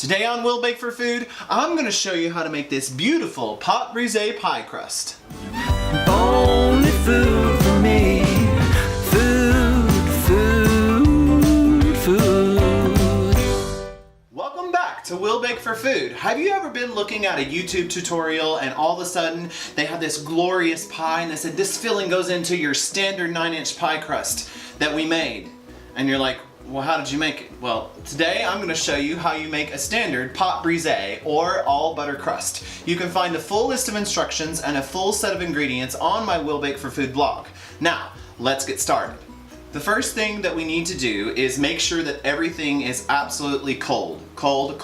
Today on Will Bake for Food, I'm going to show you how to make this beautiful Pâte Brisée pie crust. Only food for me. Food. Welcome back to Will Bake for Food. Have you ever been looking at a YouTube tutorial and all of a sudden they have this glorious pie and they said this filling goes into your standard 9-inch pie crust that we made? And you're like, well, how did you make it? Well, today I'm going to show you how you make a standard Pâte Brisée or all butter crust. You can find the full list of instructions and a full set of ingredients on my Will Bake for Food blog. Now, let's get started. The first thing that we need to do is make sure that everything is absolutely cold. Cold,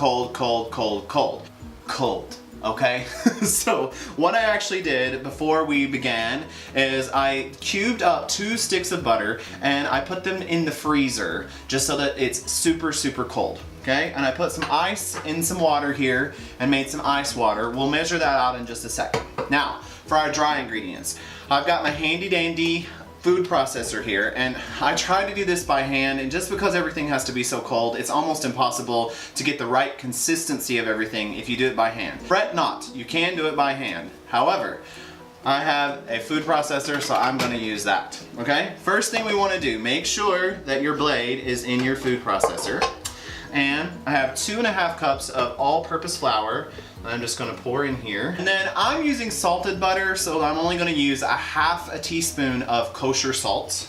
okay? So what I actually did before we began is I cubed up 2 sticks of butter and I put them in the freezer just so that it's super cold, okay? And I put some ice in some water here and made some ice water. We'll measure that out in just a second. Now, for our dry ingredients, I've got my handy dandy food processor here, and I try to do this by hand, and just because everything has to be so cold, it's almost impossible to get the right consistency of everything if you do it by hand. Fret not, you can do it by hand. However, I have a food processor, so I'm going to use that, okay? First thing we want to do, make sure that your blade is in your food processor. And I have 2.5 cups of all-purpose flour that I'm just going to pour in here. And then I'm using salted butter, so I'm only going to use 1/2 teaspoon of kosher salt.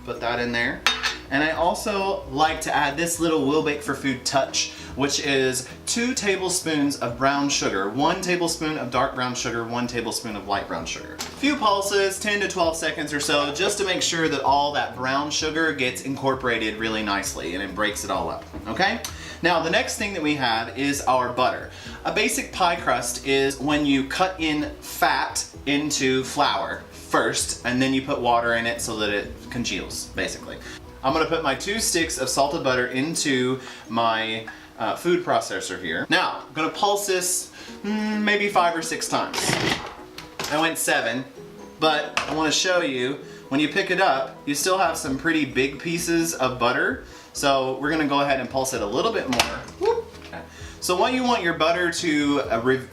Put that in there. And I also like to add this little Will Bake for Food touch, which is 2 tablespoons of brown sugar, 1 tablespoon of dark brown sugar, 1 tablespoon of light brown sugar. A few pulses, 10 to 12 seconds or so, just to make sure that all that brown sugar gets incorporated really nicely and it breaks it all up, okay? Now the next thing that we have is our butter. A basic pie crust is when you cut in fat into flour first and then you put water in it so that it congeals, basically. I'm going to put my 2 sticks of salted butter into my food processor here. Now, I'm going to pulse this maybe 5 or 6 times. I went 7, but I want to show you, when you pick it up, you still have some pretty big pieces of butter. So we're going to go ahead and pulse it a little bit more. Whoop. So what you want your butter to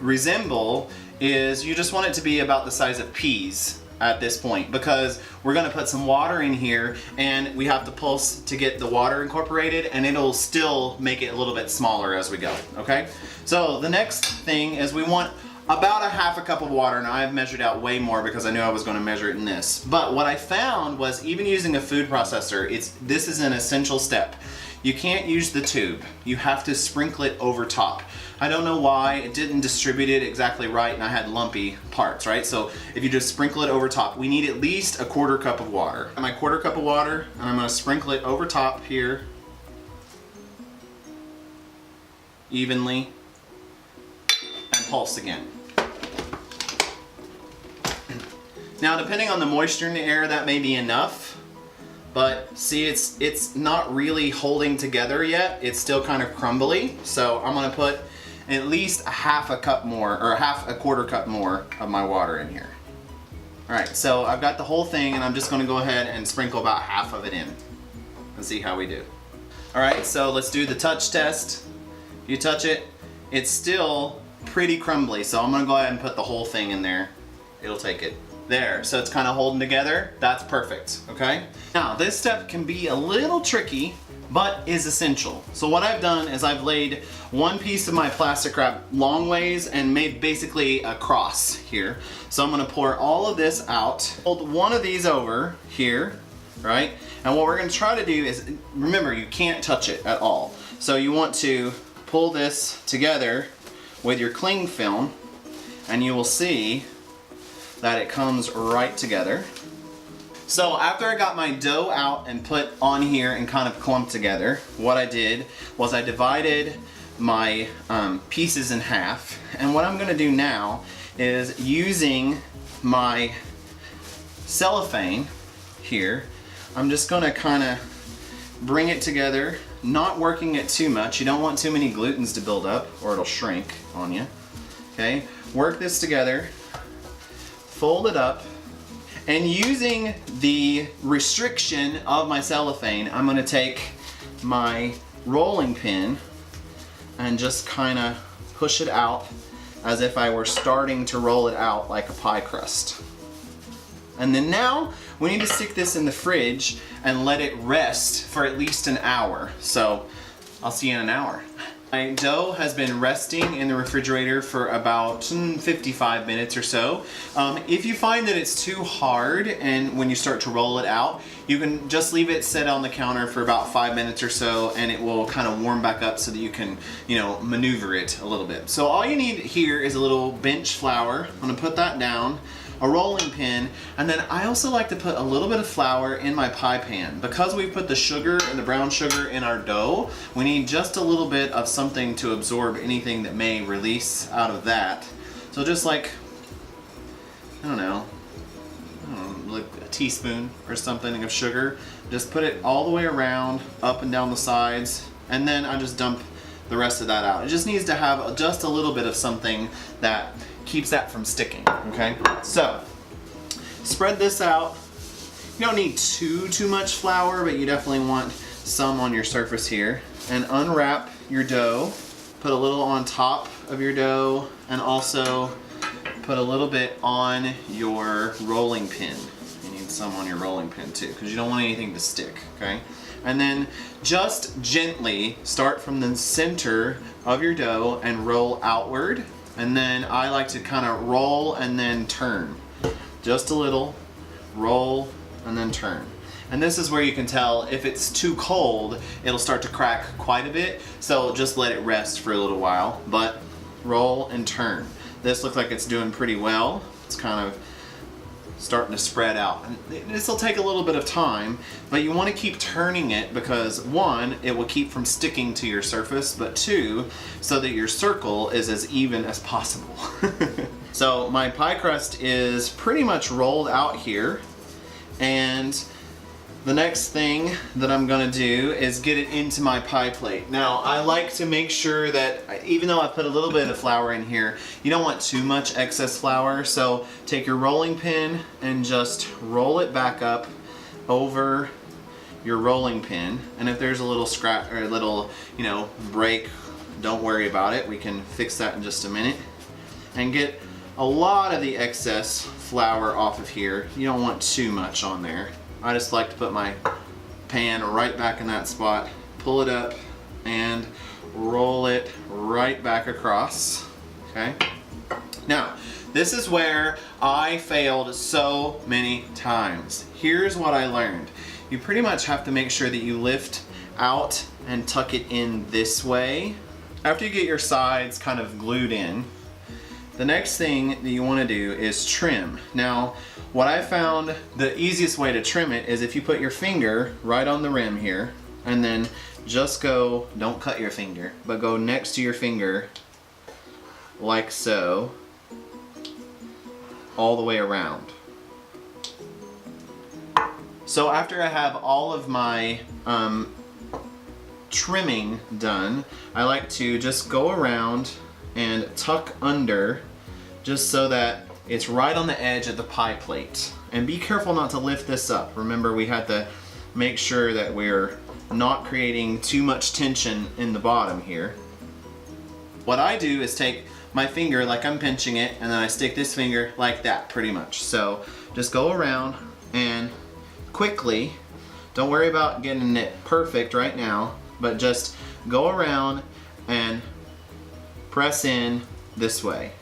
resemble is you just want it to be about the size of peas at this point, because we're going to put some water in here and we have to pulse to get the water incorporated, and it'll still make it a little bit smaller as we go, okay? So the next thing is we want about 1/2 cup of water. Now I've measured out way more because I knew I was going to measure it in this, but what I found was even using a food processor, this is an essential step. You can't use the tube. You have to sprinkle it over top. I don't know why, it didn't distribute it exactly right and I had lumpy parts, right? So if you just sprinkle it over top, we need at least 1/4 cup of water. My 1/4 cup of water, and I'm gonna sprinkle it over top here evenly and pulse again. Now depending on the moisture in the air, that may be enough. But see, it's not really holding together yet. It's still kind of crumbly. So I'm gonna put at least 1/2 cup more, or 1/4 cup more of my water in here. All right, so I've got the whole thing and I'm just gonna go ahead and sprinkle about 1/2 of it in and see how we do. All right, so let's do the touch test. If you touch it, it's still pretty crumbly. So I'm gonna go ahead and put the whole thing in there. It'll take it. There, so it's kind of holding together. That's perfect, okay? Now, this step can be a little tricky, but is essential. So what I've done is I've laid 1 piece of my plastic wrap long ways and made basically a cross here. So I'm gonna pour all of this out, hold one of these over here, right? And what we're gonna try to do is, remember, you can't touch it at all. So you want to pull this together with your cling film, and you will see that it comes right together. So after I got my dough out and put on here and kind of clumped together, what I did was I divided my pieces in half. And what I'm gonna do now is, using my cellophane here, I'm just gonna kind of bring it together, not working it too much. You don't want too many glutens to build up or it'll shrink on you. Okay, work this together. Fold it up, and using the restriction of my cellophane, I'm going to take my rolling pin and just kind of push it out as if I were starting to roll it out like a pie crust. And then now we need to stick this in the fridge and let it rest for at least an hour. So I'll see you in an hour. My dough has been resting in the refrigerator for about 55 minutes or so. If you find that it's too hard and when you start to roll it out, you can just leave it sit on the counter for about 5 minutes or so and it will kind of warm back up so that you can, maneuver it a little bit. So all you need here is a little bench flour. I'm gonna put that down, a rolling pin, and then I also like to put a little bit of flour in my pie pan. Because we put the sugar and the brown sugar in our dough, we need just a little bit of something to absorb anything that may release out of that. So just like, I don't know, like a teaspoon or something of sugar. Just put it all the way around, up and down the sides, and then I just dump the rest of that out. It just needs to have just a little bit of something that keeps that from sticking, okay? So, spread this out. You don't need too much flour, but you definitely want some on your surface here. And unwrap your dough. Put a little on top of your dough, and also put a little bit on your rolling pin. You need some on your rolling pin too, because you don't want anything to stick, okay? And then just gently start from the center of your dough and roll outward. And then I like to kind of roll and then turn. Just a little, roll and then turn. And this is where you can tell if it's too cold, it'll start to crack quite a bit. So just let it rest for a little while, but roll and turn. This looks like it's doing pretty well. It's kind of starting to spread out. This will take a little bit of time, but you want to keep turning it because one, it will keep from sticking to your surface, but two, so that your circle is as even as possible. So my pie crust is pretty much rolled out here, and the next thing that I'm gonna do is get it into my pie plate. Now, I like to make sure that, even though I put a little bit of flour in here, you don't want too much excess flour, so take your rolling pin and just roll it back up over your rolling pin. And if there's a little scratch or a little, break, don't worry about it. We can fix that in just a minute. And get a lot of the excess flour off of here. You don't want too much on there. I just like to put my pan right back in that spot, pull it up, and roll it right back across, okay? Now, this is where I failed so many times. Here's what I learned. You pretty much have to make sure that you lift out and tuck it in this way. After you get your sides kind of glued in, the next thing that you want to do is trim. Now, what I found the easiest way to trim it is if you put your finger right on the rim here, and then just go, don't cut your finger, but go next to your finger like so, all the way around. So after I have all of my trimming done, I like to just go around and tuck under just so that it's right on the edge of the pie plate. And be careful not to lift this up. Remember, we had to make sure that we're not creating too much tension in the bottom here. What I do is take my finger like I'm pinching it, and then I stick this finger like that pretty much. So just go around and quickly, don't worry about getting it perfect right now, but just go around and press in this way.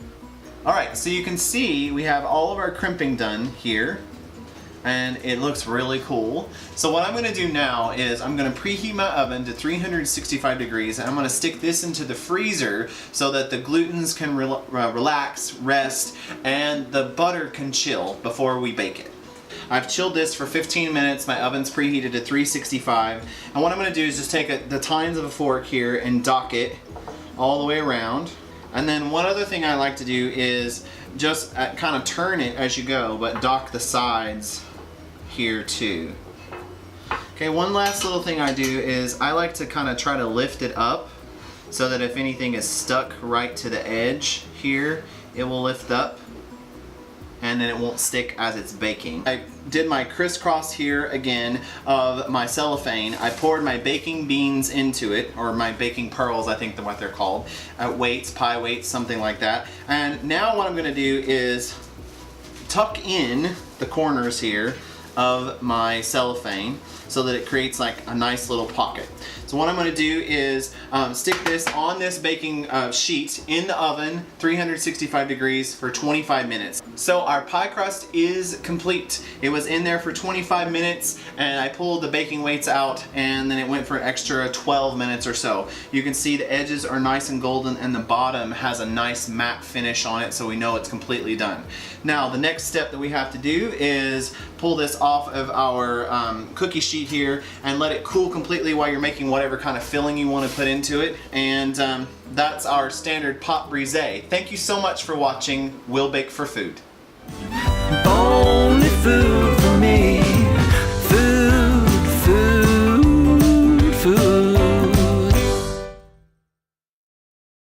Alright, so you can see we have all of our crimping done here, and it looks really cool. So what I'm going to do now is I'm going to preheat my oven to 365 degrees, and I'm going to stick this into the freezer so that the glutens can relax, rest, and the butter can chill before we bake it. I've chilled this for 15 minutes, my oven's preheated to 365, and what I'm going to do is just take the tines of a fork here and dock it all the way around. And then one other thing I like to do is just kind of turn it as you go, but dock the sides here too. Okay, one last little thing I do is I like to kind of try to lift it up so that if anything is stuck right to the edge here, it will lift up. and then it won't stick as it's baking. I did my crisscross here again of my cellophane. I poured my baking beans into it, or my baking pearls, I think what they're called, weights, pie weights, something like that. And now what I'm gonna do is tuck in the corners here of my cellophane so that it creates like a nice little pocket. So what I'm going to do is stick this on this baking sheet in the oven, 365 degrees for 25 minutes. So our pie crust is complete. It was in there for 25 minutes and I pulled the baking weights out and then it went for an extra 12 minutes or so. You can see the edges are nice and golden and the bottom has a nice matte finish on it, so we know it's completely done. Now the next step that we have to do is pull this off of our cookie sheet here and let it cool completely while you're making whatever kind of filling you want to put into it. And that's our standard Pâte Brisée. Thank you so much for watching We'll Bake for Food. Only food